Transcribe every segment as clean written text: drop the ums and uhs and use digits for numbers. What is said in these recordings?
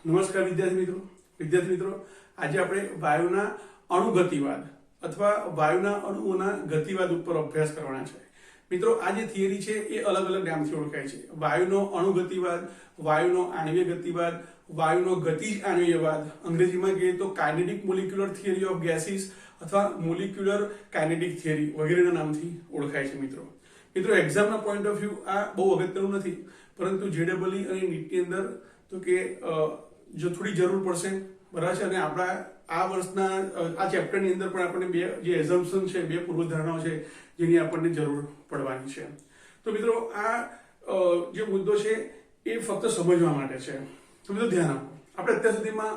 નમસ્કાર વિદ્યાર્થી મિત્રો આજે આપણે વાયુના અણુગતિવાદ અથવા વાયુના અણુઓના ગતિવાદ ઉપર અભ્યાસ કરવાના છે। મિત્રો આ જે થિયરી છે એ અલગ અલગ નામથી ઓળખાય છે। વાયુનો અણુગતિવાદ, વાયુનો આણ્વિય ગતિવાદ, વાયુનો ગતિજ આણ્વિયવાદ, અંગ્રેજીમાં કહીએ તો kinetic molecular theory of gases અથવા મોલિક્યુલર કાઇનેટિક થિયરી વગેરેના નામથી ઓળખાય છે। મિત્રો એક્ઝામના પોઈન્ટ ઓફ વ્યૂ આ બહુ અગત્યનું નથી, પરંતુ જેડબલઈ અને નીટની અંદર તો કે જો થોડી જરૂર પડશે, બરાબર છે। અને આપણા આ વર્ષના આ ચેપ્ટરની અંદર પણ આપણને બે જે એઝમ્પશન છે, બે પૂર્વધારણાઓ છે જેની આપણને જરૂર પડવાની છે। તો મિત્રો આ જે મુદ્દો છે એ ફક્ત સમજવા માટે છે। તો મિત્રો ધ્યાન આપો, આપણે અત્યાર સુધીમાં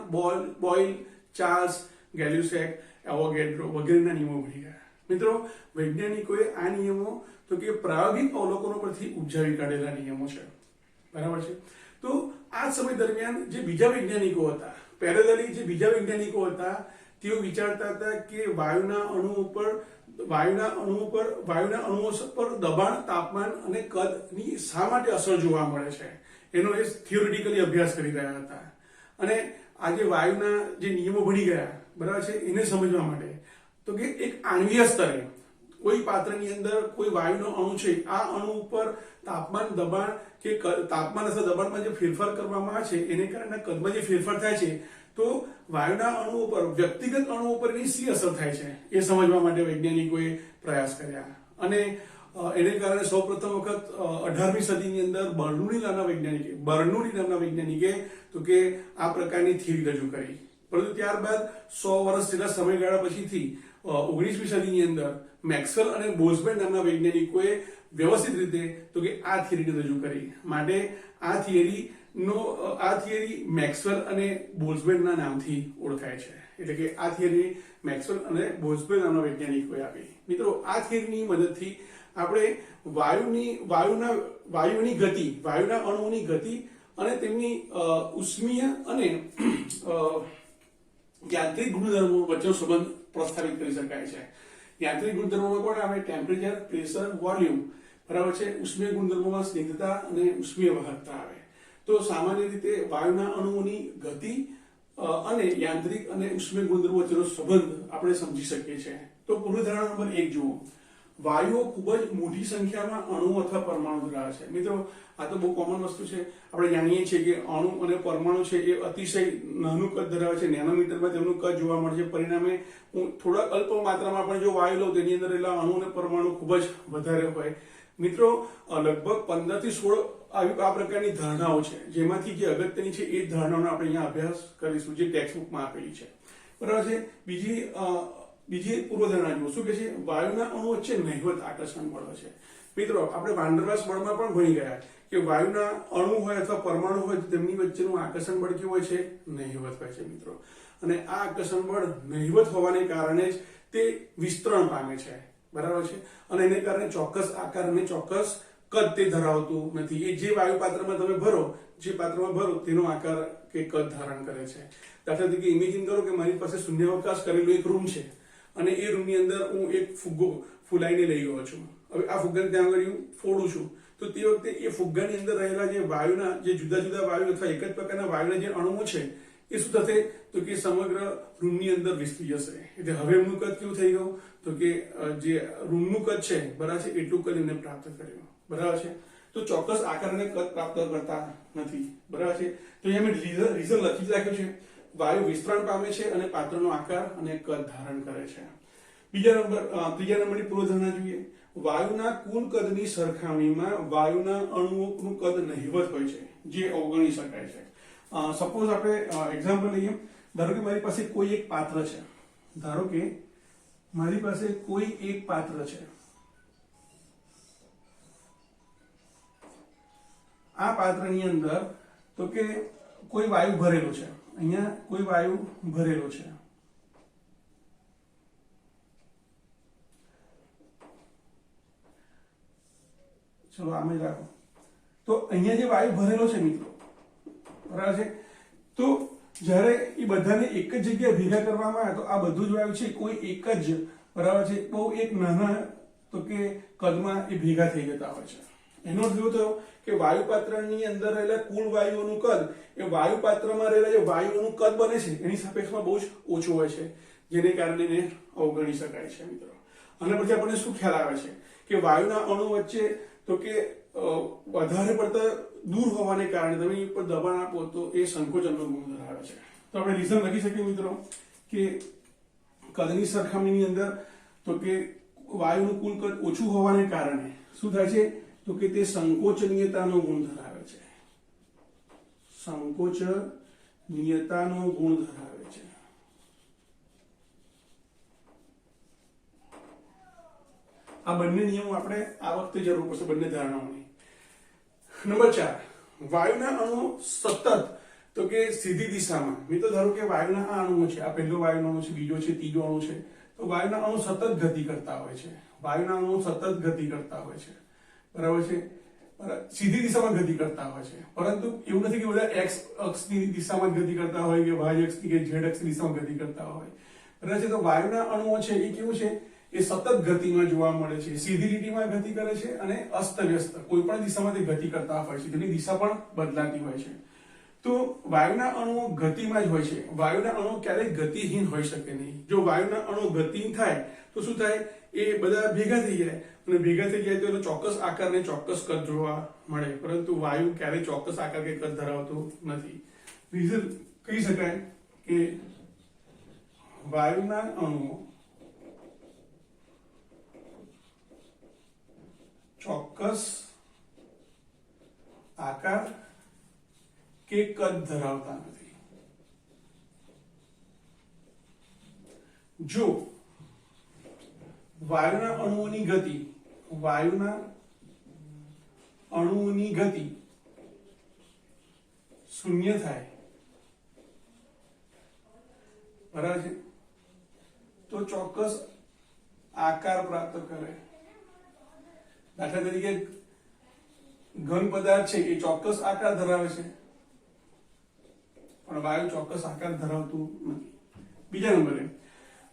બોઇલ, ચાર્લ્સ, ગેલ્યુસેક, એવોગેડ્રો વગેરેના નિયમો ભણી ગયા। મિત્રો વૈજ્ઞાનિકોએ આ નિયમો તો કે પ્રાયોગિક અવલોકનો પરથી ઉપજાવી કાઢેલા નિયમો છે, બરાબર છે। તો આ સમય દરમિયાન જે બીજા વૈજ્ઞાનિકો હતા, પેરેલલી જે બીજા વૈજ્ઞાનિકો હતા, તેઓ વિચારતા હતા કે વાયુના અણુઓ પર દબાણ, તાપમાન અને કદની શા માટે અસર જોવા મળે છે એનો એ થિયોરિટિકલી અભ્યાસ કરી રહ્યા હતા। અને આજે વાયુના જે નિયમો ભણી ગયા, બરાબર છે, એને સમજવા માટે તો કે એક આણ્વીય સ્તરે કોઈ પાત્રની અંદર કોઈ વાયુનો અણુ છે, આ અણુ ઉપર તાપમાન, દબાણ કે તાપમાન અથવા દબાણમાં જે ફેરફાર કરવામાં આવે છે એને કારણે કદમાં જે ફેરફાર થાય છે, તો વાયુના અણુઓ પર, વ્યક્તિગત અણુઓ પર એની શી અસર થાય છે એ સમજવા માટે વૈજ્ઞાનિકોએ પ્રયાસ કર્યા। અને એને કારણે સૌપ્રથમ વખત 18મી સદીની અંદર બર્નૌલી નામના વૈજ્ઞાનિકે તો કે આ પ્રકારની થિયરી રજૂ કરી। પરંતુ ત્યારબાદ 100 વર્ષ જેટલા સમયગાળા પછીથી 19મી સદીની અંદર મેક્સવેલ અને બોલ્ટ્ઝમેન નામના વૈજ્ઞાનિકોએ વ્યવસ્થિત રીતે તો કે આ થિયરીને રજૂ કરી। માટે આ થિયરી મેક્સવેલ અને બોલ્ટ્ઝમેનના નામથી ઓળખાય છે। એટલે કે આ થિયરી મેક્સવેલ અને બોલ્ટ્ઝમેન નામના વૈજ્ઞાનિકોએ આપી। મિત્રો આ થિયરીની મદદથી આપણે વાયુની ગતિ, વાયુના અણુઓની ગતિ અને તેમની ઉષ્મીય અને યાંત્રિક ગુણધર્મો વચ્ચેનો સંબંધ પ્રસ્થાપિત કરી શકાય છે। યાંત્રિક ગુણધર્મોમાં કોણ આવે? ટેમ્પરેચર, પ્રેશર, વોલ્યુમ, બરાબર છે। ઉષ્મીય ગુણધર્મોમાં સ્નિગ્ધતા અને ઉષ્મીય વાહકતા આવે। તો સામાન્ય રીતે વાયુના અણુઓની ગતિ અને યાંત્રિક અને ઉષ્મીય ગુણધર્મો વચ્ચેનો સંબંધ આપણે સમજી શકીએ છીએ। તો પૂર્વધારણા નંબર 1 જુઓ, વાયુઓ ખૂબ જ મોટી સંખ્યામાં અણુ અથવા પરમાણુ ધરાવે છે। મિત્રો આ તો બહુ કોમન વસ્તુ છે, આપણે જાણીએ છીએ કે અણુ અને પરમાણુ છે એ અતિશય નાનું કદ ધરાવે છે, નેનોમીટરમાં તેમનું કદ જોવા મળે છે। પરિણામે હું થોડા અલ્પ માત્રામાં પણ જો વાયુ લઉં તેની અંદર એટલા અણુ અને પરમાણુ ખૂબ જ વધારે હોય। મિત્રો લગભગ 15 થી 16 આ પ્રકારની ધારણાઓ છે, જેમાંથી જે અગત્યની છે એ ધારણાઓનો આપણે અહીંયા અભ્યાસ કરીશું, જે ટેક્સ્ટ બુકમાં આપેલી છે, બરાબર છે। બીજી પૂર્વધારણા જુઓ, શું કે છે? વાયુના અણુ વચ્ચે નહિવત આકર્ષણ બળ છે। મિત્રો આપણે વાન ડર વાલ્સ બળમાં પણ ભણી ગયા કે વાયુના અણુ હોય અથવા પરમાણુ હોય તેમની વચ્ચેનું આકર્ષણ બળ કેવું હોય છે? નહિવત હોય છે મિત્રો। અને આ આકર્ષણ બળ નહિવત હોવાને કારણે જ તે વિસ્તરણ પામે છે, બરાબર છે। અને એને કારણે ચોક્કસ આકાર અને ચોક્કસ કદ તે ધરાવતું નથી। એ જે વાયુ પાત્રમાં તમે ભરો તેનો આકાર કે કદ ધારણ કરે છે। દાખલા તરીકે ઇમેજિન કરો કે મારી પાસે શૂન્યાવકાશ કરેલો એક રૂમ છે અને એ રૂમની અંદર હું એક ફુગ્ગો ફૂલાઈને લઈ ગયો છું। હવે આ ફુગ્ગાને ત્યાં આગળ હું ફોડું છું, તો તે વખતે એ ફુગ્ગાની અંદર રહેલા જે વાયુના જે જુદા જુદા વાયુ અથવા એક જ પ્રકારના વાયુના જે અણુઓ છે એ શું થશે? તો કે સમગ્ર રૂમની અંદર વિસ્તરી જશે। એટલે હવે એમનું કદ કેવું થઈ ગયું? તો કે જે રૂમનું કદ છે, બરાબર છે, એટલું કદ એમને પ્રાપ્ત કર્યું, બરાબર છે। તો ચોક્કસ આકાર અને કદ પ્રાપ્ત કરતા નથી, બરાબર છે। તો અહીંયા મેં રીઝન લખી જ રાખ્યું છે, વાયુ વિસ્તરણ પામે છે અને પાત્રનો આકાર અને કદ ધારણ કરે છે। ત્રીજા નંબરની પૂર્વધારણા જોઈએ, વાયુના કુલ કદની સરખામણીમાં વાયુના અણુઓનું કદ નહિવત હોય છે, જે અવગણી શકાય છે। સપોઝ આપણે એક્ઝામ્પલ લઈએ, ધારો કે મારી પાસે કોઈ એક પાત્ર છે, આ પાત્રની અંદર તો કે કોઈ વાયુ ભરેલો છે, અહીંયા કોઈ વાયુ ભરેલો છે, ચલો આમ જ રાખો। તો અહીંયા જે વાયુ ભરેલો છે મિત્રો, બરાબર છે, તો જ્યારે એ બધાને એક જ જગ્યાએ ભેગા કરવામાં આવે તો આ બધું જ વાયુ છે કોઈ એક જ, બરાબર છે, બહુ એક નાના તો કે કદમાં એ ભેગા થઈ જતા હોય છે। એનો અર્થ એવો થયો કે વાયુપાત્રની અંદર રહેલા કુલ વાયુઓનું કદ એ વાયુપાત્રમાં રહેલા જે વાયુઓનું કદ બને છે એની સાપેક્ષમાં બહુ જ ઓછું હોય છે, જેને કારણે એને અવગણી શકાય છે મિત્રો. અને પછી આપણને શું ખ્યાલ આવે છે કે વાયુના અણુ વચ્ચે તો કે વધારે પડતા દૂર હોવાને કારણે તમે એની ઉપર દબાણ આપો તો એ સંકોચનનો ગુણ ધરાવે છે. તો આપણે રીઝન લખી શકીએ મિત્રો કે કદની સરખામણીની અંદર તો કે વાયુનું કુલ કદ ઓછું હોવાને કારણે શું થાય છે તો કે તે સંકોચનીયતાનો ગુણ ધરાવે છે. સંકોચનીયતાનો ગુણ ધરાવે છે. આ બંને નિયમો આપણે આ વખતે જરૂર પડશે, બંને ધારણાઓની. નંબર 4, વાયુના અણુ સતત તો કે સીધી દિશામાં. મિત્રો ધારો કે વાયુના આ અણુઓ છે, આ પહેલો વાયુનો અણુ છે, બીજો છે, ત્રીજો અણુ છે, તો વાયુના અણુ સતત ગતિ કરતા હોય છે. વાયુના અણુ સતત ગતિ કરતા હોય છે, બરાબર છે, સીધી દિશામાં ગતિ કરતા હોય છે. પરંતુ એવું નથી કે બધા એક્સ અક્ષની દિશામાં ગતિ કરતા હોય કે વાય અક્ષની કે ઝેડ અક્ષની દિશામાં ગતિ કરતા હોય, બરાબર છે. તો વાયુના અણુઓ છે એ કેવું છે, એ સતત ગતિમાં જોવા મળે છે, સીધી લીટીમાં ગતિ કરે છે અને અસ્તવ્યસ્ત કોઈ પણ દિશામાં તે ગતિ કરતા હોય છે, તેની દિશા પણ બદલાતી હોય છે. તો વાયુના અણુઓ ગતિમાં જ હોય છે. વાયુના અણુ ક્યારેય ગતિહીન હોઈ શકે નહીં. જો વાયુના અણુ ગતિહીન થાય તો શું થાય, એ બધા ભેગા થઈ જાય અને ભેગા થઈ જાય તો એનો ચોક્કસ આકાર ને ચોક્કસ કદ જોવા મળે, પરંતુ વાયુ ક્યારેય ચોક્કસ આકાર કે કદ ધરાવતું નથી. રીઝન કહી શકાય કે વાયુના અણુઓ ચોક્કસ આકાર કે કદ ધરાવતા નથી. જો વાયુના અણુઓની ગતિ શૂન્ય થાય, બરાબર છે, તો ચોક્કસ આકાર પ્રાપ્ત કરે. દાખલા તરીકે ઘન પદાર્થ છે એ ચોક્કસ આકાર ધરાવે છે, પણ વાયુ ચોક્કસ આકાર ધરાવતું નથી. બીજા નંબરે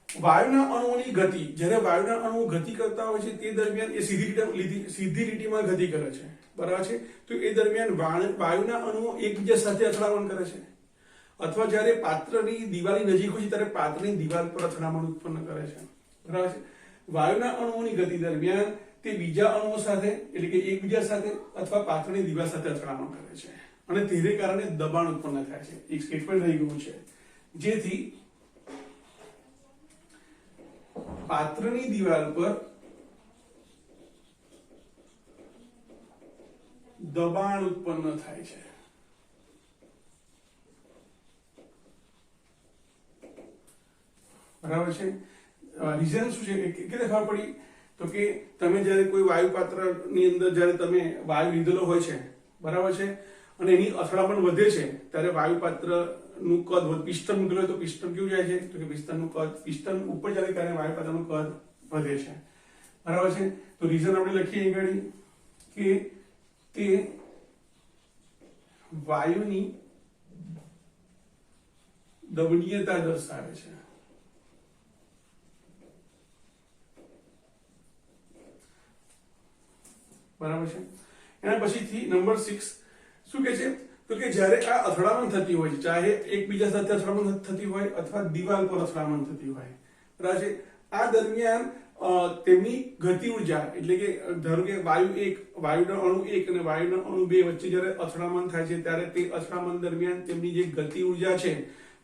વાયુના અણુઓની ગતિ, જ્યારે વાયુના અણુ ગતિ કરતા હોય છે તે દરમિયાન એ સીધી લીટીમાં ગતિ કરે છે, બરાબર છે. તો એ દરમિયાન વાયુના અણુઓ એકબીજા સાથે અથડામણ કરે છે, અથવા જ્યારે પાત્રની દિવાલની નજીક હોય છે ત્યારે પાત્રની દિવાલ પર અથડામણ ઉત્પન્ન કરે છે, બરાબર છે. વાયુના અણુઓની ગતિ દરમિયાન તે બીજા અણુઓ સાથે એટલે કે એકબીજા સાથે અથવા પાત્રની દિવાલ સાથે અથડામણ કરે છે અને તેને કારણે દબાણ ઉત્પન્ન થાય છે. એક સ્ટેટમેન્ટ રહી ગયું છે, જેથી પાત્રની દિવાલ પર દબાણ ઉત્પન્ન થાય છે. બરાબર છે. રીઝન શું છે કે ખબર પડી તો કે તમે જ્યારે કોઈ વાયુ પાત્રની અંદર જ્યારે તમે વાયુ લીધેલો હોય છે, બરાબર છે, અને એની અથડામણ વધે છે ત્યારે વાયુ પાત્રનું કદ, પિસ્ટન મૂકેલું હોય તો પિસ્ટન કેવું જાય છે, તો કે પિસ્ટનનું કદ, પિસ્ટન ઉપર જાય ત્યારે વાયુ પાત્રનું કદ વધે છે, બરાબર છે. તો રીઝન આપણે લખીએ અહીં કે તે વાયુની દબનીયતા દર્શાવે છે. બરાબર છે. એના પછીથી નંબર 6 શું કહે છે તો કે જ્યારે આ અથડામણ થતી હોય છે, ચાહે એકબીજા સાથે અથડામણ થતી હોય અથવા દિવાલ પર અથડામણ થતી હોય, બરાબર છે, આ દરમિયાન તેમની ગતિ ઉર્જા એટલે કે ધારો કે વાયુના અણુ 1 અને વાયુના અણુ 2 વચ્ચે જ્યારે અથડામણ થાય છે ત્યારે તે અથડામણ દરમિયાન તેમની જે ગતિ ઉર્જા છે,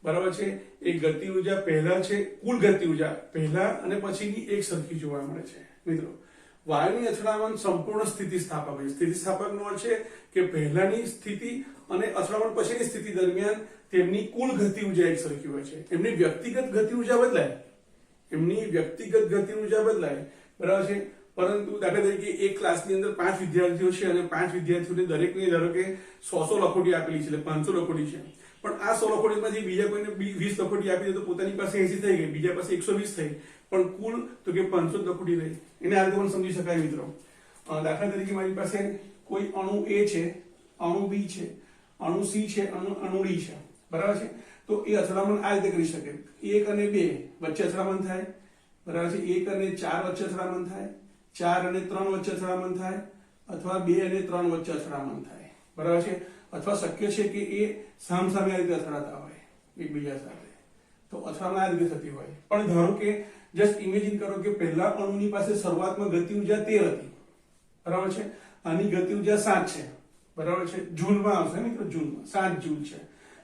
બરાબર છે, એ ગતિ ઉર્જા પહેલા છે, કુલ ગતિ ઉર્જા પહેલા અને પછીની એક સરખી જોવા મળે છે. મિત્રો વાયુની અથડામણ સંપૂર્ણ સ્થિતિસ્થાપક છે. સ્થિતિસ્થાપકનો અર્થ છે કે પહેલાની સ્થિતિ અને અથડામણ પછીની સ્થિતિ દરમિયાન તેમની કુલ ગતિ ઉર્જા એક સરખી હોય છે. એમની વ્યક્તિગત ગતિ ઉર્જા બદલાય, બરાબર છે, પરંતુ દાખલા તરીકે એક ક્લાસની અંદર 5 વિદ્યાર્થીઓ છે અને 5 વિદ્યાર્થીઓને દરેકને ધારો કે 100 લખોટી આપેલી છે, એટલે 500 લખોટી છે, પણ આ 100 લખોટીમાંથી બીજા કોઈને 20 લખોટી આપી દે તો પોતાની પાસે 80 થઈ ગઈ, બીજા પાસે 120 થઈ, પણ કુલ તો કે 500 લખોટી રહી. એને આ રીતે પણ સમજી શકાય મિત્રો. દાખલા તરીકે મારી પાસે કોઈ અણુ A છે, અણુ B છે, અણુ C છે, અણુ D છે, બરાબર છે. તો એ અથડામણ આ રીતે કરી શકે, 1 અને 2 વચ્ચે અથડામણ થાય, બરાબર છે, 1 અને 4 વચ્ચે અથડામણ થાય, 4 અને 3 વચ્ચે અથડામણ થાય, અથવા 2 અને 3 વચ્ચે અથડામણ થાય, બરાબર છે, અથવા શક્ય છે કે એ સામસામે આ રીતે અથડાતા હોય એકબીજા સાથે, તો અથડામણ આ રીતે થતી હોય. પણ ધારો કે જસ્ટ ઇમેજિન કરો કે પહેલા અણુની પાસે શરૂઆતમાં ગતિ ઉર્જા 13 હતી, બરાબર છે, આની ગતિ ઉર્જા 7 છે, બરાબર છે, જૂલમાં આવશે મિત્રો, જૂલમાં 7 જૂલ છે,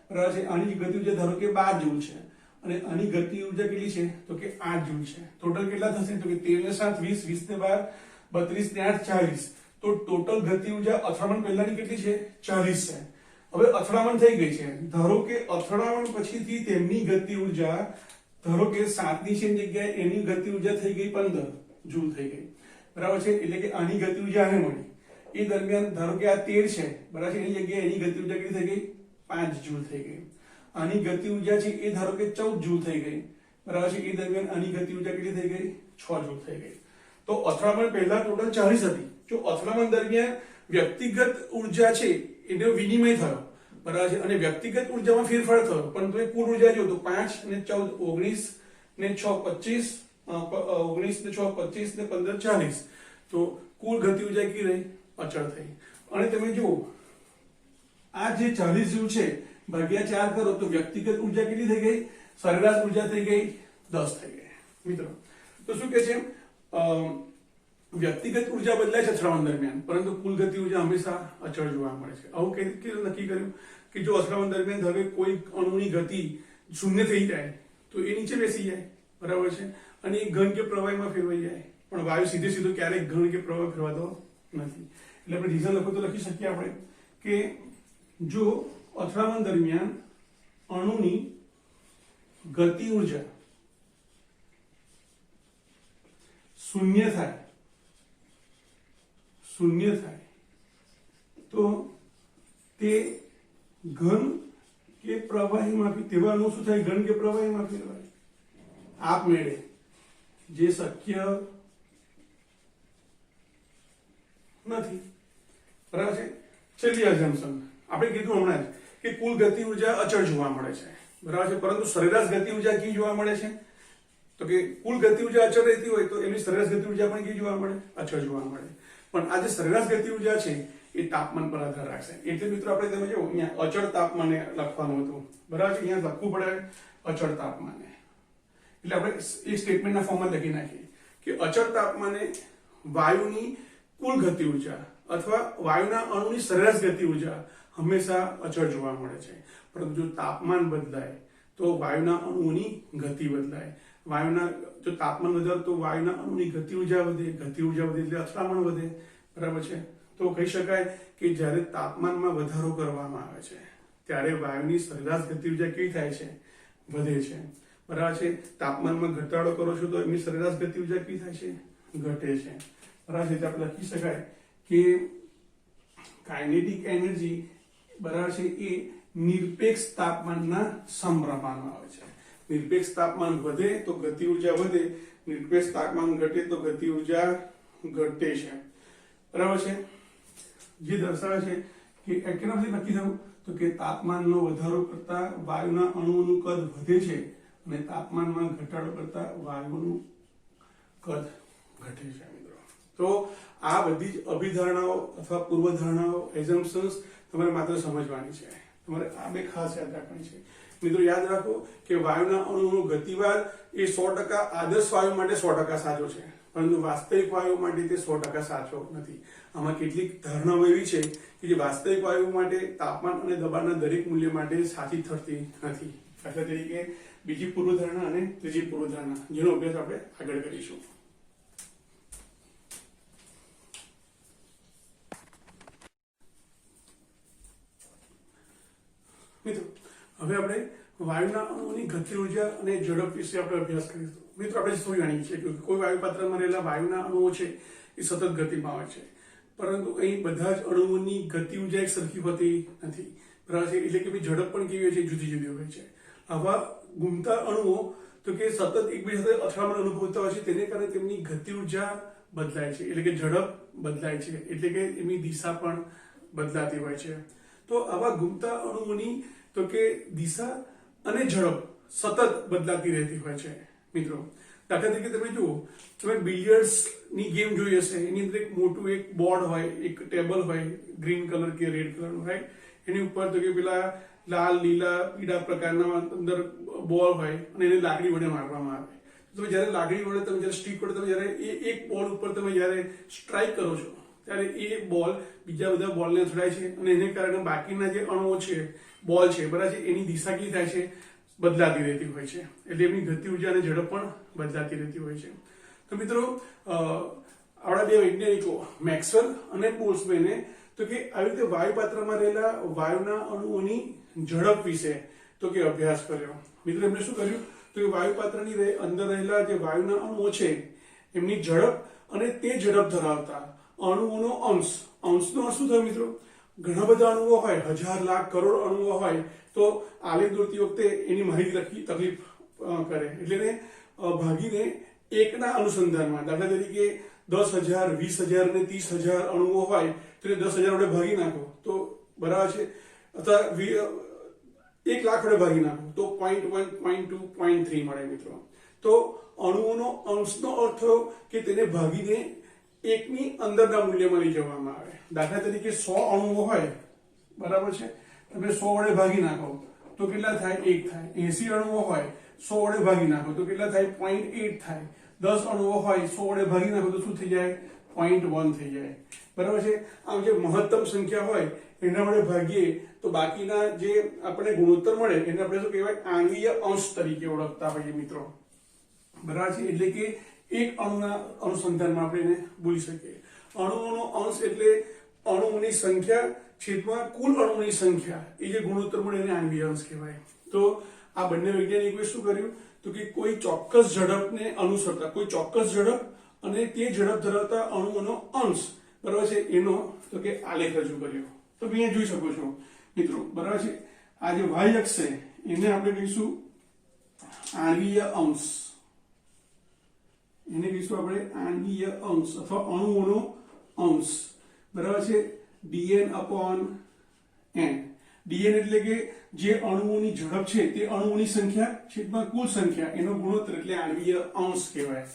બરાબર છે, આની ગતિ ઉર્જા ધારો કે 12 જૂલ છે, અને આની ગતિ ઉર્જા કેટલી છે તો કે 8 જૂલ છે. ટોટલ કેટલા થશે તો કે 13 ને 7 20, 20 ને 12 32 ને 8 40. તો ટોટલ ગતિ ઉર્જા અથડામણ પહેલાની કેટલી છે 40 છે. હવે અથડામણ થઈ ગઈ છે, ધારો કે અથડામણ પછીથી તેમની ગતિ ઉર્જા ધારો કે 7 ની છે જગ્યાએ એની ગતિ ઉર્જા થઈ ગઈ 15 જૂલ થઈ ગઈ, બરાબર છે, એટલે કે આની ગતિ ઉર્જા આને મળી. એ દરમિયાન ધારો કે આ 13 છે, બરાબર છે, એની જગ્યાએ એની ગતિ ઉર્જા કેટલી થઈ ગઈ 5 જૂલ થઈ ગઈ. આની ગતિ ઉર્જા છે એ ધારો કે 14 જૂલ થઈ ગઈ, બરાબર છે, એ દરમિયાન આની ગતિ ઉર્જા કેટલી થઈ ગઈ 6 જૂલ થઈ ગઈ. તો અથડામણ પહેલા ટોટલ 40 હતી. જો અથડામણ દરમિયાન વ્યક્તિગત ઉર્જા છે એનો વિનિમય થયો, બરાબર છે, અને વ્યક્તિગત ઉર્જામાં ફેરફાર થયો, પરંતુ એ કુલ ઉર્જા જો તો 5 અને 14 19 ને 6 25, 19 ને 6 25 ને 15 40. તો કુલ ગતિ ઉર્જા કેટલી રહી અચળ થઈ. અને તમે જુઓ આ જે 40 જૂલ છે ભાગ્યા 4 કરો તો વ્યક્તિગત ઉર્જા કેટલી થઈ ગઈ, સરેરાશ ઉર્જા થઈ ગઈ 10 થઈ ગઈ. મિત્રો તો શું કહે છે, વ્યક્તિગત ઉર્જા બદલાય છે અથડામણ દરમિયાન, પરંતુ કુલ ગતિ ઉર્જા હંમેશા અચળ જોવા મળે છે. આવું કેવી રીતે નક્કી કર્યું કે જો અથડામણ દરમિયાન હવે કોઈ અણુની ગતિ શૂન્ય થઈ જાય તો એ નીચે બેસી જાય, બરાબર છે, અને એ ઘન કે પ્રવાહીમાં ફેરવાઈ જાય. પણ વાયુ સીધે સીધો ક્યારેય ઘન કે પ્રવાહ ફેરવાતો નથી. એટલે આપણે રીઝન લખો તો લખી શકીએ આપણે કે જો અથડામણ દરમિયાન અણુની ગતિ ઉર્જા શૂન્ય થાય તો તે ઘન કે પ્રવાહીમાં તેવા અણુ શું થાય, ઘન કે પ્રવાહીમાં ફેરવાય. આપમેળે જે શક્ય નથી, બરાબર છે. છેલ્લી અઝમ્પશન આપણે કીધું હમણાં જ કે કુલ ગતિ ઉર્જા અચળ જોવા મળે છે, બરાબર છે, પરંતુ સરેરાશ ગતિ ઉર્જા કેવી જોવા મળે છે તો કે કુલ ગતિ ઉર્જા અચળ રહેતી હોય તો એની સરેરાશ ગતિ ઉર્જા પણ કેવી જોવા મળે, અચળ જોવા મળે. પણ આ જે સરેરાશ ગતિ ઉર્જા છે એ તાપમાન પર આધાર રાખશે. એટલે મિત્રો આપણે તમે જો અહીંયા અચળ તાપમાને લખવાનું હતું, બરાબર છે, અહીંયા લખવું પડે અચળ તાપમાને. એટલે આપણે એક સ્ટેટમેન્ટના ફોર્મમાં લખી નાખીએ કે અચળ તાપમાને વાયુની કુલ ગતિ ઉર્જા અથવા વાયુના અણુની સરેરાશ ગતિ ઉર્જા હંમેશા અચળ જોવા મળે છે. પરંતુ જો તાપમાન બદલાય તો વાયુના અણુઓની ગતિ બદલાય. વાયુના જો તાપમાન વધે તો વાયુના અણુની ગતિ ઉર્જા વધે, ગતિ ઉર્જા વધે એટલે અથડામણ વધે, બરાબર છે. તો કહી શકાય કે જ્યારે તાપમાનમાં વધારો કરવામાં આવે છે ત્યારે વાયુની સરેરાશ ગતિ ઉર્જા કેવી થાય છે, વધે છે, બરાબર છે. તાપમાનમાં ઘટાડો કરો છો તો એમની સરેરાશ ગતિ ઉર્જા કેવી થાય છે, ઘટે છે, બરાબર છે. આપણે લખી શકાય કે કાઇનેટિક એનર્જી, બરાબર છે, એ નિરપેક્ષ તાપમાનના સમપ્રમાણમાં આવે છે. નિરપેક્ષ તાપમાન વધે તો ગતિ ઉર્જા વધે, નિરપેક્ષ તાપમાન ઘટે તો ગતિ ઉર્જા ઘટે છે, બરાબર છે. જે દર્શાવે છે કે કેના પરથી નક્કી થયું તો કે તાપમાનનો વધારો કરતા વાયુના અણુઓનું કદ વધે છે અને તાપમાનમાં ઘટાડો કરતા વાયુઓનું કદ ઘટે છે. મિત્રો તો આ બધી જ અભિધારણાઓ અથવા પૂર્વધારણાઓ, એઝમ્પશન્સ તમારે માત્ર સમજવાની છે. તમારે આ બે ખાસ યાદ રાખવાની છે. મિત્રો યાદ રાખો કે વાયુના અણુનો ગતિવાદ એ 100% આદર્શ વાયુ માટે 100% સાચો છે, પરંતુ વાસ્તવિક વાયુ માટે તે 100% સાચો નથી. આમાં કેટલીક ધારણાઓ એવી છે કે જે વાસ્તવિક વાયુ માટે તાપમાન અને દબાણના દરેક મૂલ્ય માટે સાચી ઠરતી નથી. દાખલા તરીકે બીજી પૂર્વધારણા અને ત્રીજી પૂર્વધારણા, જેનો અભ્યાસ આપણે આગળ કરીશું. મિત્રો હવે આપણે વાયુના અણુઓની ગતિ ઉર્જા અને ઝડપ વિશે આપણે અભ્યાસ કરીશું. મિત્રો આપણે શું જાણીએ છીએ કે કોઈ વાયુ પાત્રમાં રહેલા વાયુના અણુઓ છે એ સતત ગતિમાં હોય છે, પરંતુ અહીં બધા જ અણુઓની ગતિ ઉર્જા એક સરખી હોતી નથી, બરાબર છે. એટલે કે ઝડપ પણ કેવી હોય છે, જુદી જુદી હોય છે. આવા ઘૂમતા અણુઓ તો કે સતત એકબીજા સાથે અથડામણ અનુભવતા હોય છે, તેને કારણે તેમની ગતિ ઉર્જા બદલાય છે, એટલે કે ઝડપ બદલાય છે, એટલે કે એમની દિશા પણ બદલાતી હોય છે. તો આવા ઘૂમતા અણુઓની તો કે દિશા અને ઝડપ સતત બદલાતી રહેતી હોય છે. મિત્રો દાખલા તરીકે તમે જુઓ, તમે બિલિયર્ડ્સ ની ગેમ જોઈ હશે, એની અંદર એક મોટું એક બોર્ડ હોય, એક ટેબલ હોય, ગ્રીન કલર કે રેડ કલરનું, રાઈટ? એની ઉપર તો કે પેલા લાલ, લીલા, પીળા પ્રકારના અંદર બોલ હોય અને એને લાકડી વડે મારવામાં આવે. તમે જયારે લાકડી વડે, તમે જયારે સ્ટીક વડે, તમે જયારે એક બોલ ઉપર તમે જયારે સ્ટ્રાઇક કરો છો, ત્યારે એ બોલ બીજા બધા બોલને અથડાય છે અને એને કારણે બાકીના જે અણુઓ છે, બોલ છે, બરાબર છે, એની દિશા કેવી થાય છે? બદલાતી રહેતી હોય છે. એટલે એમની ગતિ ઉર્જા અને ઝડપ પણ બદલાતી રહેતી હોય છે. તો મિત્રો, આપણા બે વૈજ્ઞાનિકો મેક્સવેલ અને બોલ્ટ્ઝમેને તો કે આવી રીતે વાયુ પાત્રમાં રહેલા વાયુના અણુઓની ઝડપ વિશે તો કે અભ્યાસ કર્યો. મિત્રો, એમણે શું કર્યું? તો કે વાયુ પાત્રની અંદર રહેલા જે વાયુના અણુઓ છે એમની ઝડપ અને તે ઝડપ ધરાવતા અણુઓનો અંશ. અંશનો અર્થ શું થયો મિત્રો? ઘણા બધા અણુઓ હોય, 1000 લાખ કરોડ અણુઓ હોય, તો આલેખ દોરતી વખતે એની માહિતી લખવી તકલીફ કરે. એટલે ભાગીને એકના અનુસંધાનમાં, દાખલા તરીકે 10,000, 20,000 ને 30,000 અણુઓ હોય તો 10,000 વડે ભાગી નાખો તો બરાબર છે, અથવા 1 લાખ વડે ભાગી નાખો તો 0.1, 0.2, 0.3 મળે મિત્રો. તો અણુઓનો અંશનો અર્થ કે તેને ભાગીને એકની અંદરના મૂલ્યમાં લઈ જવામાં આવે. દાખલા તરીકે 100 અણુઓ હોય, બરાબર છે, તમે 100 વડે ભાગી નાખો તો કેટલા થાય? 1 થાય. 80 અણુઓ હોય, 100 વડે ભાગી નાખો તો કેટલા થાય? 0.8 થાય. 10 અણુઓ હોય, 100 વડે ભાગી નાખો તો શું થઈ જાય? 0.1 થઈ જાય. બરાબર છે. આમ જે મહત્તમ સંખ્યા હોય એના વડે ભાગીએ તો બાકીના જે આપણે ગુણોત્તર મળે એને આપણે શું કહેવાય? આંગીય અંશ તરીકે ઓળખતા હોઈએ મિત્રો. બરાબર છે. એટલે કે એક અણુના અનુસંધાનમાં આપણે એને બોલી શકીએ. અણુઓનો અંશ એટલે અણુઓની સંખ્યા છેદમાં કુલ અણુઓની સંખ્યા, એ જે ગુણોત્તર મળે એને આંગીય અંશ કહેવાય. તો આ બંને વૈજ્ઞાનિકોએ શું કર્યું? તો કે કોઈ ચોક્કસ ઝડપને અનુસરતા, કોઈ ચોક્કસ ઝડપ અને તે ઝડપ ધરાવતા અણુઓનો અંશ, બરાબર છે, એનો તો કે આલેખ રજૂ કર્યો. તો અહીંયા જોઈ શકો છો મિત્રો, બરાબર છે, આ જે y અક્ષ છે એને આપણે કહીશું આણ્વીય અંશ. એને કહીશું આપણે આણ્વીય અંશ અથવા અણુઓનો અંશ. બરાબર છે. dn/n. dn એટલે કે જે અણુઓની ઝડપ છે તે અણુઓની સંખ્યા છેદમાં કુલ સંખ્યા, એનો ગુણોત્તર એટલે આણ્વીય અંશ કહેવાય.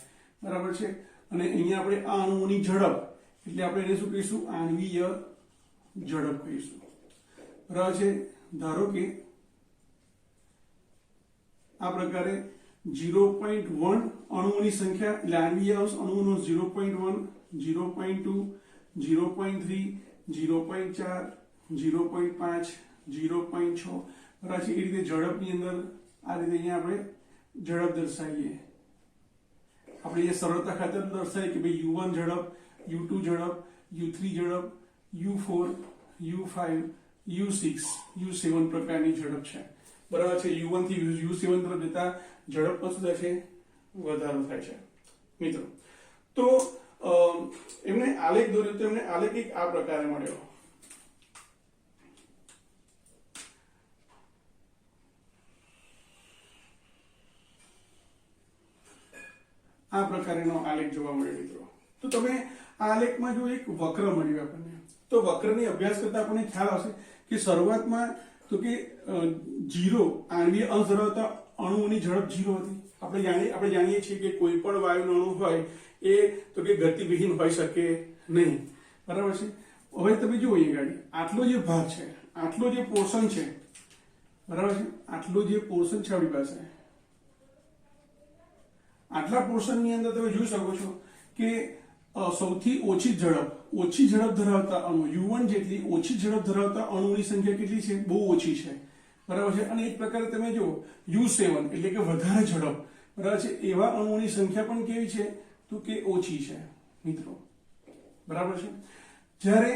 બરાબર છે. અને અહીંયા આપણે આ અણુઓની ઝડપ એટલે આપણે એને શું કહીશું? આણ્વીય ઝડપ કહીશું. બરાબર છે. ધારો કે આ પ્રકારે 0.1 અણુઓની સંખ્યા એટલે આણ્વીય અંશ અણુઓનો 0.1, 0.2, 0.3, 0.4, 0.5, 0.6. બરાબર છે. એ રીતે ઝડપની અંદર આ રીતે અહીંયા આપણે ઝડપ દર્શાવીએ. આપણે અહીંયા સરળતા ખાતર દર્શાવીએ કે ભાઈ u1 ઝડપ, u2 ઝડપ, u3 ઝડપ, u4, u5, u6, u7 પ્રકારની ઝડપ છે. બરાબર છે. u1 થી u7 તરફ જતા ઝડપમાં શું થાય છે? વધારો થાય છે મિત્રો. તો એમને આલેખ દોર્યો તો એમને આલેખ એક આ પ્રકારે મળ્યો. આ પ્રકારનો આલેખ જોવા મળ્યો મિત્રો. તો તમે આ આલેખમાં જો એક વક્ર મળ્યો આપણને, તો વક્રની અભ્યાસ કરતા આપણને ખ્યાલ આવશે કે શરૂઆતમાં તો કે 0 આણ્વીય અંશ ધરાવતા અણુઓની ઝડપ 0 હતી. આપણે જાણીએ છીએ કે કોઈ પણ વાયુનો અણુ હોય એ તો કે ગતિવિહીન હોઈ શકે નહીં. બરાબર છે. હવે તમે જુઓ અહીંયા ગાડી આટલો જે ભાગ છે, આટલો જે પોર્શન છે, બરાબર છે, આટલો જે પોર્શન છે આપણી પાસે, આટલા પોર્શનની અંદર તમે જોઈ શકો છો કે સૌથી ઓછી ઝડપ ધરાવતા અણુ u1 જેટલી ઓછી ઝડપ ધરાવતા અણુની સંખ્યા કેટલી છે? બહુ ઓછી છે. બરાબર છે. અને એક પ્રકારે તમે જો u7 એટલે કે વધારે ઝડપ, બરાબર છે, એવા અણુઓની સંખ્યા પણ કેવી છે? તો કે ઓછી છે મિત્રો. બરાબર છે. જ્યારે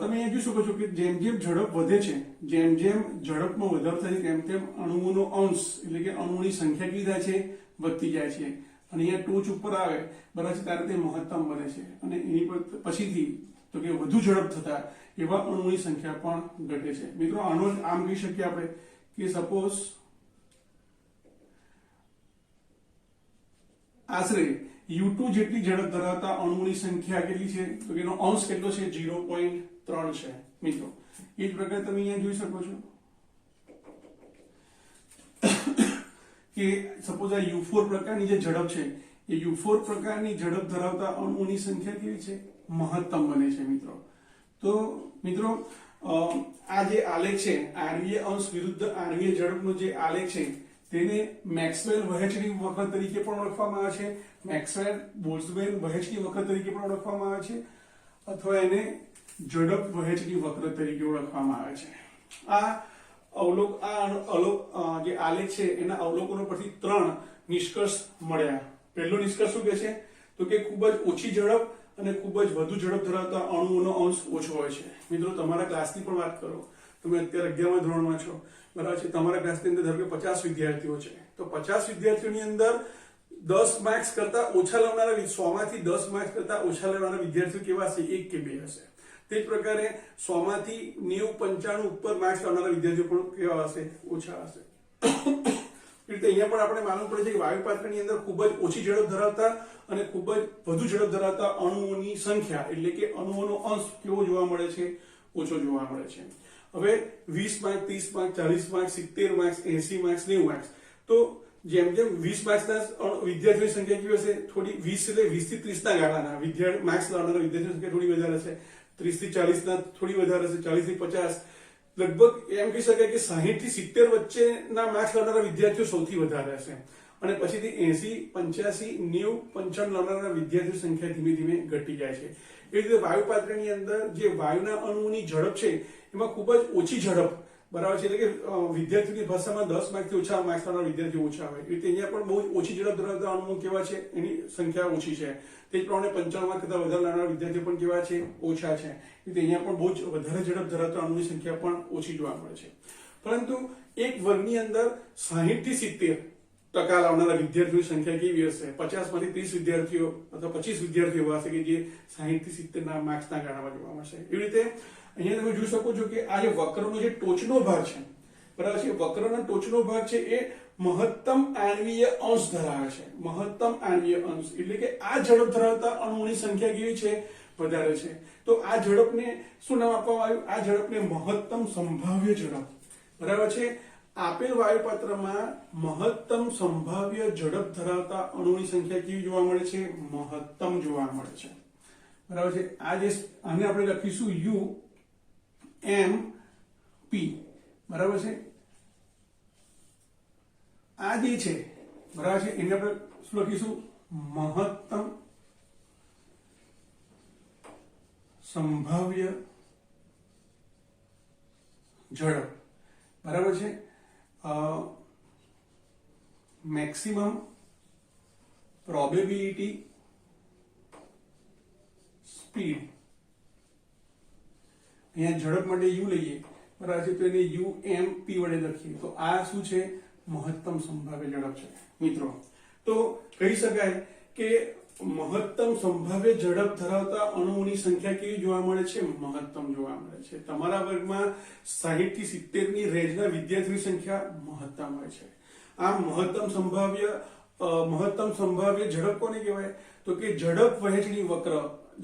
તમે અહીંયા જોઈ શકો છો કે જેમ જેમ ઝડપ વધે છે, જેમ જેમ ઝડપમાં વધારો થાય છે, તેમ તેમ અણુઓનો અંશ એટલે કે અણુઓની સંખ્યા કેવી થાય છે? વધતી જાય છે. અને અહીંયા ટોચ ઉપર આવે, બરાબર છે, ત્યારે તે મહત્તમ બને છે. અને એની પછીથી તો કે વધુ ઝડપ થતા એવા અણુઓની સંખ્યા પણ ઘટે છે મિત્રો. આનો આમ કહી શકીએ આપણે કે સપોઝ આશરે u2 જેટલી ઝડપ ધરાવતા અણુઓની સંખ્યા કેટલી છે? તો એનો અંશ કેટલો છે? 0.3 છે મિત્રો. એ જ પ્રકારે તમે અહીંયા જોઈ શકો છો કે સપોઝ આ U4 પ્રકારની જે ઝડપ છે એ U4 પ્રકારની ઝડપ ધરાવતા અણુઓની સંખ્યા કેવી છે? મહત્તમ બને છે મિત્રો. તો મિત્રો આ જે આલેખ છે આણ્વીય અંશ વિરુદ્ધ આણ્વીય ઝડપનો જે આલેખ છે તેને મેક્સવેલ વહેંચણી વક્ર તરીકે પણ ઓળખવામાં આવે છે, મેક્સવેલ બોલ્ટ્ઝમેન વહેંચણી વક્ર તરીકે પણ ઓળખવામાં આવે છે, અથવા એને ઝડપ વહેંચણી વક્ર તરીકે ઓળખવામાં આવે છે. આ જે આલેખ છે એના અવલોકનો પરથી 3 નિષ્કર્ષ મળ્યા. પહેલો નિષ્કર્ષ શું કહે છે? તો કે ખૂબ જ ઓછી ઝડપ અને ખૂબ જ વધુ ઝડપ ધરાવતા અણુઓનો અંશ ઓછો હોય છે. મિત્રો તમારા ક્લાસની પણ વાત કરો, તમે અત્યારે 11મા ધોરણમાં છો, બરાબર છે. તમારા ક્લાસની અંદર ધારો કે 50 વિદ્યાર્થીઓ છે, તો 50 વિદ્યાર્થીઓની અંદર 10 માર્ક્સ કરતા ઓછા લાવનારા 100 માંથી 10 માર્ક્સ કરતા ઓછા લેવાના વિદ્યાર્થીઓ કેવા હશે? 1 કે 2 હશે. તે જ પ્રકારે 100 માંથી 90 95 ઉપર માર્ક્સ લાવનારા વિદ્યાર્થીઓ પણ કેવા હશે? ઓછા હશે. રીતે અહીંયા પણ આપણે માલુમ પડે છે કે વાયુ પાત્રની અંદર ખૂબ જ ઓછી ઝડપ ધરાવતા અને ખૂબ જ વધુ ઝડપ ધરાવતા અણુઓની સંખ્યા એટલે કે અણુઓનો અંશ કેવો જોવા મળે છે? ઓછો જોવા મળે છે. હવે 20 mark 30 mark 40 mark 70 mark 80 mark 90 mark, તો જેમ જેમ 20 માર્ક્સના વિદ્યાર્થીઓની સંખ્યા કેવી હશે? થોડી 20 એટલે 20 થી 30 ના ગાળાના માર્ક્સ લાવનારા વિદ્યાર્થીઓની સંખ્યા થોડી વધારે હશે, 30 થી 40 ના થોડી વધારે હશે, 40 થી 50, લગભગ એમ કહી શકાય કે 60 થી 70 વચ્ચેના માર્ક્સ લાવનારા વિદ્યાર્થીઓ સૌથી વધારે હશે, અને પછીથી 80 85 90 95 લાવનારા વિદ્યાર્થીઓની સંખ્યા ધીમે ધીમે ઘટી જાય છે. એ રીતે વાયુ પાત્રની અંદર જે વાયુના અણુઓની ઝડપ છે એમાં ખૂબ જ ઓછી ઝડપ, બરાબર છે, એટલે કે વિદ્યાર્થીની ભાષામાં 10 માર્કથી ઓછા માર્ક્સ લાવનારા વિદ્યાર્થીઓ ઓછા હોય. એ રીતે અહીંયા પણ બહુ ઓછી ઝડપ ધરાવતા અણુઓ કેવા છે? એની સંખ્યા ઓછી છે. તે જ પ્રમાણે 95 માર્ક કરતા વધારે લાવનારા વિદ્યાર્થીઓ પણ કેવા છે? ઓછા છે. એટલે અહીંયા પણ બહુ જ વધારે ઝડપ ધરાવતા અણુની સંખ્યા પણ ઓછી જોવા મળે છે. પરંતુ એક વર્ગની અંદર 60 થી 70% લાવનારા વિદ્યાર્થીઓની સંખ્યા કેવી હશે? 50 માંથી 30 વિદ્યાર્થીઓ અથવા 25 વિદ્યાર્થીઓ એવા હશે કે જે 60 થી 70 ના માર્ક્સના ગાળામાં જોવા મળશે. એવી રીતે અહીંયા તમે જોઈ શકો છો કે આ જે વક્રનો જે ટોચનો ભાગ છે, બરાબર છે, વક્રના ટોચનો ભાગ છે એ મહત્તમ આણ્વીય અંશ ધરાવે છે. મહત્તમ આણ્વીય અંશ એટલે કે આ ઝડપ ધરાવતા અણુઓની સંખ્યા કેવી છે? વધારે છે. તો આ ઝડપને શું નામ આપવામાં આવ્યું? આ ઝડપને મહત્તમ સંભાવ્ય ઝડપ, બરાબર છે. આપેલ વાયુપાત્રમાં મહત્તમ સંભાવ્ય ઝડપ ધરાવતા અણુઓની સંખ્યા કેવી જોવા મળે છે? મહત્તમ જોવા મળે છે, બરાબર છે. આને આપણે લખીશું UMP, બરાબર છે. આ જે છે, બરાબર છે, એને આપણે શું લખીશું? મહત્તમ સંભાવ્ય ઝડપ, બરાબર છે. Maximum probability speed. અહીંયા ઝડપ માટે U લઈએ, બરાબર છે, તો એને UMP વડે લખીએ તો આ શું છે? મહત્તમ સંભાવ્ય ઝડપ છે. મિત્રો તો કહી શકાય કે મહત્તમ સંભાવ્ય ઝડપ ધરાવતા અણુઓની સંખ્યા કેવી જોવા મળે છે? મહત્તમ જોવા મળે છે. તમારા વર્ગમાં 60 થી 70 ની રેન્જના વિદ્યાર્થીઓની સંખ્યા મહત્તમ હોય છે. આ મહત્તમ સંભાવ્ય ઝડપ કોને કહેવાય? તો કે ઝડપ વહેંચણી વક્ર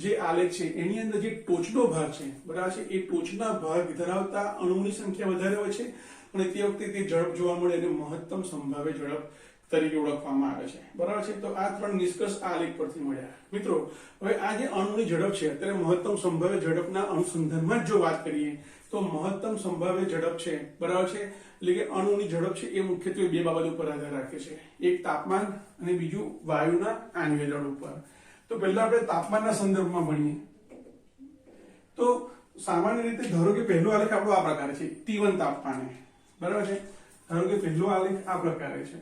જે આલેખ છે એની અંદર જે ટોચનો ભાગ છે, બરાબર છે, એ ટોચના ભાગ ધરાવતા અણુઓની સંખ્યા વધારે હોય છે અને તે વખતે તે ઝડપ જોવા મળે અને મહત્તમ સંભાવ્ય ઝડપ તરીકે ઓળખવામાં આવે છે, બરાબર છે. તો આ 3 નિષ્કર્ષ આ આલેખ પરથી મળ્યા. મિત્રો હવે આ જે અણુની ઝડપ છે અત્યારે મહત્તમ સંભાવ્ય ઝડપના અનુસંધાનમાં જ જો વાત કરીએ તો મહત્તમ સંભાવ્ય ઝડપ છે, બરાબર છે, એટલે કે અણુની ઝડપ છે એ મુખ્યત્વે 2 બાબત ઉપર આધાર રાખે છે. એક તાપમાન અને બીજું વાયુના આણ્વીય દળ ઉપર. તો પહેલા આપણે તાપમાનના સંદર્ભમાં ભણીએ. તો સામાન્ય રીતે ધારો કે પહેલો આલેખ આપણો આ પ્રકારે છે, T1 તાપમાને, બરાબર છે. ધારો કે પહેલો આલેખ આ પ્રકારે છે,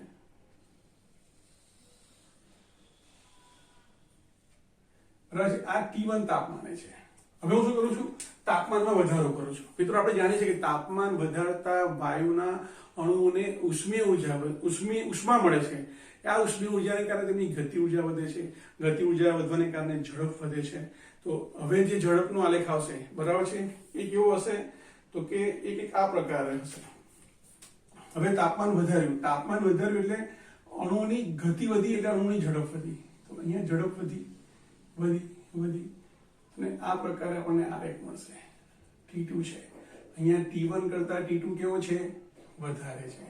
બરાબર છે. આ T1 તાપમાને છે. હવે હું શું કરું છું? તાપમાનમાં વધારો કરું છું. મિત્રો આપણે જાણીએ છીએ કે તાપમાન વધારતા વાયુના અણુઓને ઉષ્મા મળે છે. આ ઉષ્મી ઉર્જાને કારણે તેમની ગતિ ઉર્જા વધે છે. ગતિ ઉર્જા વધવાને કારણે ઝડપ વધે છે. તો હવે જે ઝડપનો આલેખ આવશે, બરાબર છે, એ કેવો હશે? તો કે એક આ પ્રકારે હશે. હવે તાપમાન વધાર્યું એટલે અણુઓની ગતિ વધી એટલે અણુની ઝડપ વધી. તો અહીંયા ઝડપ વધી અને આ પ્રકારે આપણને આલેખ મળશે. T2 છે, અહીંયા T1 કરતા T2 કેવો છે? વધારે છે.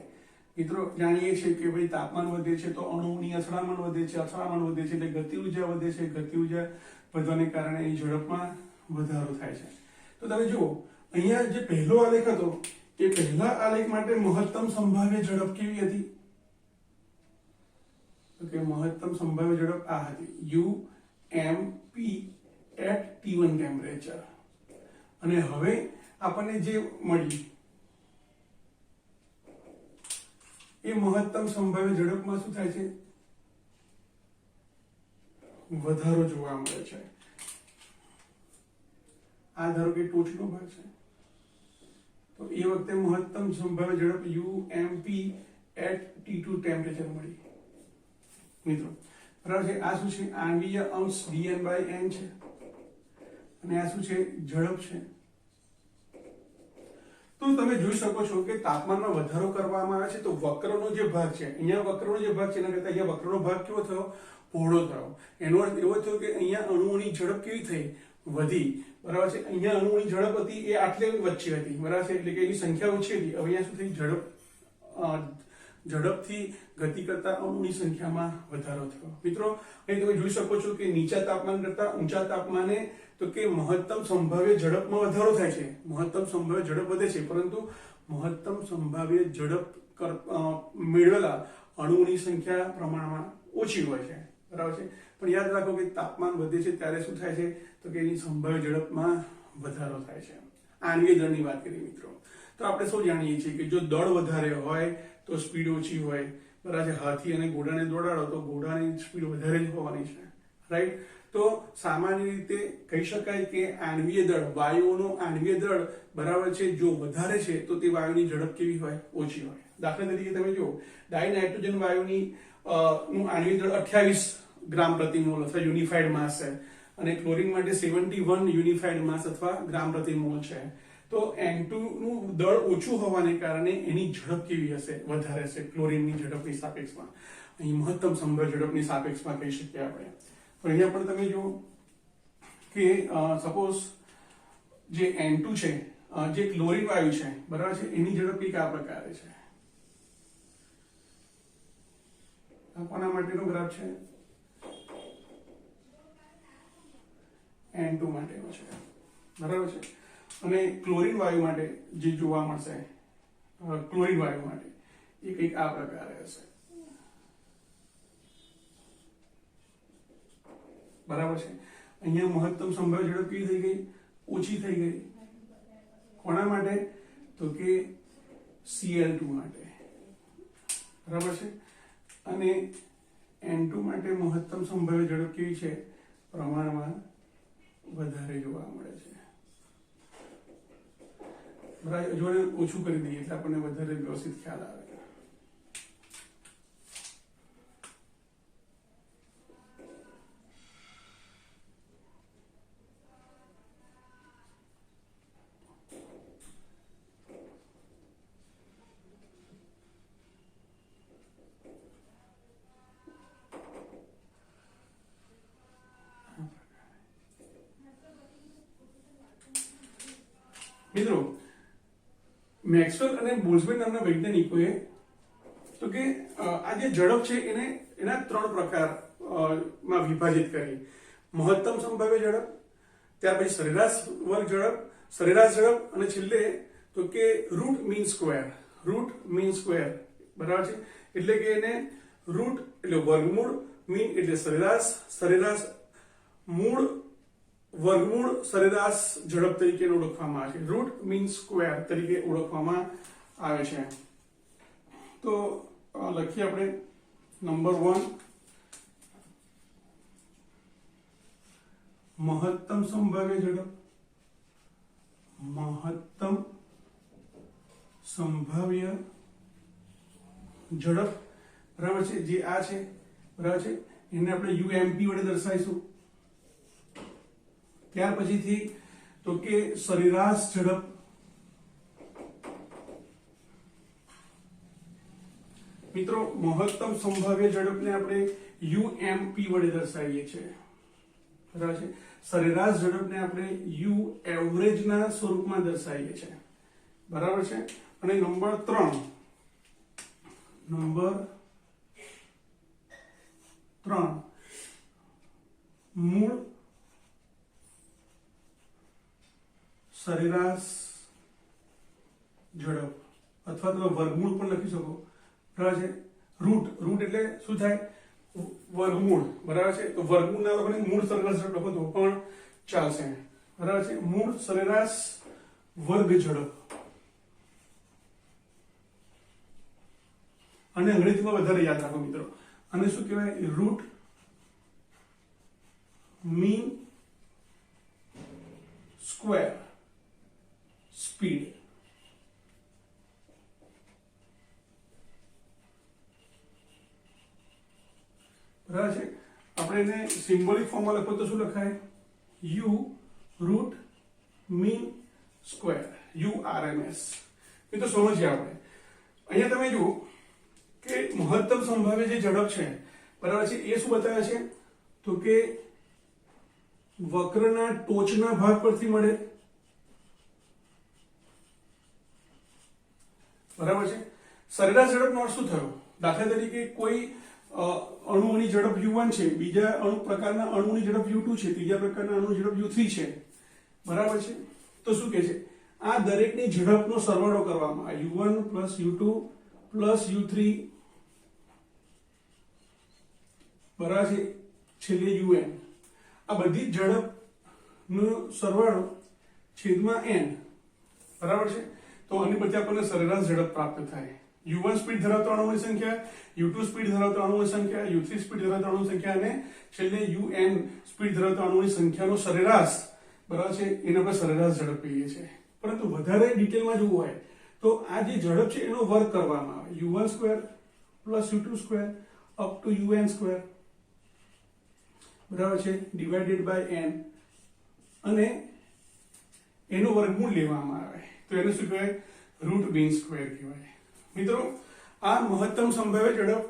મિત્રો જાણીએ છીએ કે ભાઈ તાપમાન વધે છે તો અણુઓની અથડામણ વધે છે, અથડામણ વધે છે એટલે ગતિ ઉર્જા વધે છે, ગતિ ઉર્જા વધવાને કારણે એની ઝડપમાં વધારો થાય છે. તો તમે જુઓ અહીંયા જે પહેલો આલેખ હતો એ પહેલા આલેખ માટે મહત્તમ સંભાવ્ય ઝડપ કેવી હતી? તો કે મહત્તમ સંભાવ્ય ઝડપ આ હતી UMP at T1 ટેમ્પરેચર. અને હવે આપણને જે મળી એ મહત્તમ સંભાવ્ય ઝડપમાં શું થાય છે? વધારો જોવા મળે છે. આ ધારો કે ટોચનો ભાગ છે તો એ વખતે મહત્તમ સંભાવ્ય ઝડપ UMP at T2 ટેમ્પરેચર મળી. મિત્રો બરાબર છે. આ શું છે? આણ્વીય અંશ dN/n છે અને આ શું છે? ઝડપ છે. તો તમે જોઈ શકો છો કે તાપમાનમાં વધારો કરવામાં આવે છે તો વક્રનો જે ભાગ છે, અહીંયા વક્રનો જે ભાગ છે એના કરતા અહીંયા વક્રનો ભાગ કેવો થયો? પહોળો થયો. એનો અર્થ એવો થયો કે અહીંયા અણુઓની ઝડપ કેવી થઈ? વધી. બરાબર છે. અહીંયા અણુઓની ઝડપ હતી એ આટલે વચ્ચે હતી, બરાબર છે, એટલે કે એની સંખ્યા ઓછી હતી. હવે અહીંયા શું થઈ? ઝડપથી ગતિ કરતા અણુની સંખ્યામાં વધારો થયો. મિત્રો અહીં તમે જોઈ શકો છો કે નીચા તાપમાન કરતા ઊંચા તાપમાને તો કે મહત્તમ સંભાવ્ય ઝડપમાં વધારો થાય છે, મહત્તમ સંભાવ્ય ઝડપ વધે છે, પરંતુ મહત્તમ સંભાવ્ય ઝડપ મેળવેલા અણુઓની સંખ્યા પ્રમાણમાં ઓછી હોય છે. બરાબર છે. પણ યાદ રાખો કે તાપમાન વધે છે ત્યારે શું થાય છે? તો કે એની સંભાવ્ય ઝડપમાં વધારો થાય છે. આણ્વીય દળની વાત કરીએ મિત્રો તો આપણે સૌ જાણીએ છીએ કે જો દળ વધારે હોય તો સ્પીડ ઓછી હોય. બરાબર છે. હાથી અને ઘોડાને દોડાડો તો ઘોડાની સ્પીડ વધારે જ હોવાની છે, રાઈટ? તો સામાન્ય રીતે કહી શકાય કે આણ્વીય દળ, વાયુઓનો આણ્વીય દળ બરાબર છે, જો વધારે છે તો તે વાયુની ઝડપ કેવી હોય? ઓછી હોય. દાખલા તરીકે તમે જુઓ ડાયનાઇટ્રોજન વાયુની નું આણ્વીય દળ 28 ગ્રામ પ્રતિ મોલ અથવા યુનિફાઈડ માસ છે અને ક્લોરીન માટે 71 યુનિફાઈડ માસ અથવા ગ્રામ પ્રતિ મોલ છે. તો N2 નું દળ ઓછું હોવાને કારણે એની ઝડપ કેવી હશે? વધારે હશે ક્લોરીનની ઝડપની સાપેક્ષમાં. અહીં મહત્તમ સંભાવ્ય ઝડપની સાપેક્ષમાં કહી શકીએ આપણે. તો અહીંયા પણ તમે જુઓ કે સપોઝ જે N2 છે, જે ક્લોરીન વાયુ છે, બરાબર છે, એની ઝડપ કંઈક આ પ્રકારે છે. આ કોના માટેનો ગ્રાફ છે? N2 માટેનો છે, બરાબર છે. અને ક્લોરીન વાયુ માટે જે જોવા મળશે, ક્લોરીન વાયુ માટે એ કંઈક આ પ્રકારે હશે, બરાબર છે. અહીંયા મહત્તમ સંભાવ્ય ઝડપ કેવી થઈ ગઈ? ઓછી થઈ ગઈ. કોના માટે? તો કે Cl2 માટે, બરાબર છે. અને N2 માટે મહત્તમ સંભાવ્ય ઝડપ કેવી છે? પ્રમાણમાં વધારે જોવા મળે છે. બરાબર. જો ઓછું કરી દઈએ એટલે આપણને વધારે વ્યવસ્થિત ખ્યાલ આવે. મિત્રો મેક્સવેલ અને બોલ્ટ્ઝમેન નામના વૈજ્ઞાનિકોએ તો કે આ જે ઝડપ છે એને એના 3 પ્રકારમાં વિભાજિત કરી. મહત્તમ સંભાવ્ય ઝડપ, ત્યાર પછી સરેરાશ વર્ગ ઝડપ, સરેરાશ ઝડપ અને છેલ્લે તો કે root mean square. Root mean square, બરાબર છે. એટલે કે એને રૂટ એટલે વર્ગમૂળ, મીન એટલે સરેરાશ, સરેરાશ મૂળ, વર્ગમૂળ સરેરાશ ઝડપ તરીકે ઓળખવામાં આવે છે. રૂટ મીન સ્ક્વેર તરીકે ઓળખવામાં આવે છે. તો લખીએ આપણે નંબર 1 મહત્તમ સંભાવ્ય ઝડપ. મહત્તમ સંભાવ્ય ઝડપ, બરાબર છે, જે આ છે, બરાબર છે, એને આપણે UMP વડે દર્શાવીશું. ત્યાર પછીથી તો કે સરેરાશ ઝડપ. મિત્રો મહત્તમ સંભાવ્ય ઝડપને આપણે UMP વડે દર્શાવીએ છીએ, બરાબર છે. સરેરાશ ઝડપને આપણે U એવરેજ ના સ્વરૂપમાં દર્શાવીએ છીએ, બરાબર છે. અને નંબર 3 નંબર 3 મૂળ સરેરાશ ઝડપ, અથવા તમે વર્ગમૂળ પણ લખી શકો, બરાબર છે. રૂટ એટલે શું થાય? વર્ગમૂળ, બરાબર છે. તો વર્ગમૂળ ના લોકોને મૂળ સરેરાશ ઝડપ લખો તો પણ ચાલશે, બરાબર છે. મૂળ સરેરાશ વર્ગ ઝડપ, અને અંગ્રેજીમાં વધારે યાદ રાખો મિત્રો, અને શું કહેવાય? Root mean square speed. બરાબર છે. આપણે એને સિમ્બોલિક ફોર્મમાં લખો તો શું લખાય? You root mean square, URMS. એ તો સમજીએ આપણે. અહીંયા તમે જુઓ કે મહત્તમ સંભાવ્ય જે ઝડપ છે, બરાબર છે, એ શું બતાવે છે? તો કે વક્રના ટોચના ભાગ પરથી મળે, બરાબર છે. સરેરાશ ઝડપનો અર્થ શું થયો? દાખલા તરીકે કોઈ અણુની ઝડપ u1 છે, બીજા પ્રકારના અણુની ઝડપ u2 છે, ત્રીજા પ્રકારના અણુની ઝડપ u3 છે, બરાબર છે. તો શું કહે છે? આ દરેકની ઝડપનો સરવાળો કરવામાં આવે, u1 + u2 + u3, બરાબર છે, છેલ્લે un. આ બધી ઝડપનો સરવાળો છેદમાં n, બરાબર છે. તો આની પરથી આપણને સરેરાશ ઝડપ પ્રાપ્ત થાય. u1 સ્પીડ ધરાવતા અણુઓની સંખ્યા, u2 સ્પીડ ધરાવતા અણુઓની સંખ્યા, u3 સ્પીડ ધરાવતા અણુઓની સંખ્યા, અને છેલ્લે un સ્પીડ ધરાવતા અણુઓની સંખ્યાનો સરેરાશ, બરાબર છે, એને આપણે સરેરાશ ઝડપ કહીએ છીએ. પરંતુ વધારે ડિટેલમાં જોવું હોય તો આ જે ઝડપ છે એનો વર્ગ કરવામાં આવે, u1 square + u2 square up to un square, બરાબર છે, ડિવાઇડેડ બાય n, અને એનું વર્ગમૂળ લેવામાં આવે. તો એને શું કહેવાય? રૂટ મીન સ્ક્વેર કહેવાય. મિત્રો, આ મહત્તમ સંભાવ્ય ઝડપ,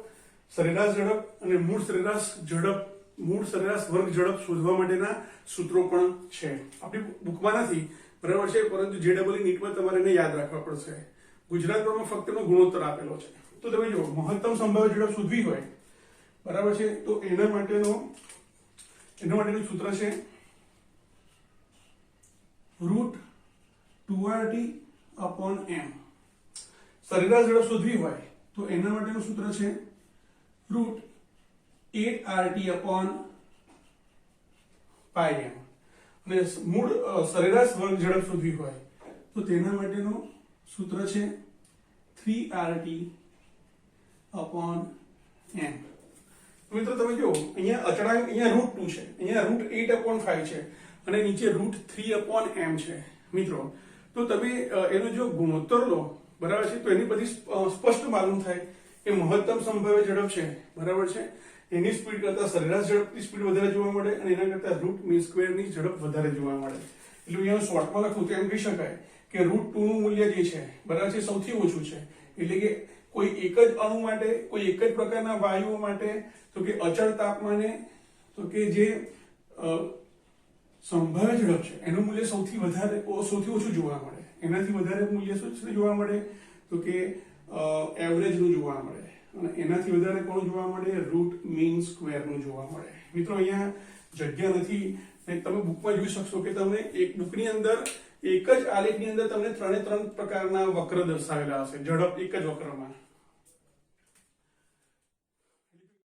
સરેરાશ ઝડપ અને મૂળ સરેરાશ ઝડપ, મૂળ સરેરાશ વર્ગ ઝડપ શોધવા માટેના સૂત્રો પણ છે. આપણી બુકમાં નથી, બરાબર છે, પરંતુ JEE નીટમાં તમારે એને યાદ રાખવા પડશે. ગુજરાતમાં ફક્ત એનો ગુણોત્તર આપેલો છે. તો તમે જો મહત્તમ સંભાવ્ય ઝડપ શોધવી હોય, બરાબર છે, તો એના માટેનું સૂત્ર છે √2RT/m. સરેરાશ ઝડપ શોધવી હોય તો એના માટેનું સૂત્ર છે √8RT/πm. અને મૂળ સરેરાશ વર્ગ ઝડપ શોધવી હોય તો તેના માટેનું સૂત્ર છે 3RT/m. મિત્રો તમે જો અહીંયા અચળાંક, અહીંયા √2 છે, અહીંયા √8/5 છે, અને નીચે √3/m છે. મિત્રો, તો તમે એનો જો ગુણોત્તર લો, બરાબર છે, તો એની બધી સ્પષ્ટ માલુમ થાય કે મહત્તમ સંભાવ્ય ઝડપ છે, બરાબર છે, એની સ્પીડ કરતા સરેરાશ ઝડપની સ્પીડ વધારે જોવા મળે, અને એના કરતા રૂટ મીન સ્ક્વેરની ઝડપ વધારે જોવા મળે. એટલે અહીંયા શોર્ટમાં લખું તો એમ કહી શકાય કે √2 નું મૂલ્ય જે છે, બરાબર છે, સૌથી ઓછું છે. એટલે કે કોઈ એક જ અણુ માટે, કોઈ એક જ પ્રકારના વાયુઓ માટે, તો કે અચળ તાપમાને, તો કે જે સંભાવ્ય ઝડપ છે એનું મૂલ્ય સૌથી ઓછું જોવા મળે. એનાથી વધારે મૂલ્ય શું જોવા મળે? તો કે એવરેજનું જોવા મળે, અને એનાથી વધારે કોણ જોવા મળે? રૂટ મીન સ્ક્વેરનું જોવા મળે. મિત્રો, અહીંયા જગ્યા નથી, તમે બુકમાં જોઈ શકશો કે તમને એક બુકની અંદર એક જ આલેખની અંદર તમને 3 પ્રકારના વક્ર દર્શાવેલા હશે, ઝડપ એક જ વક્રમાં.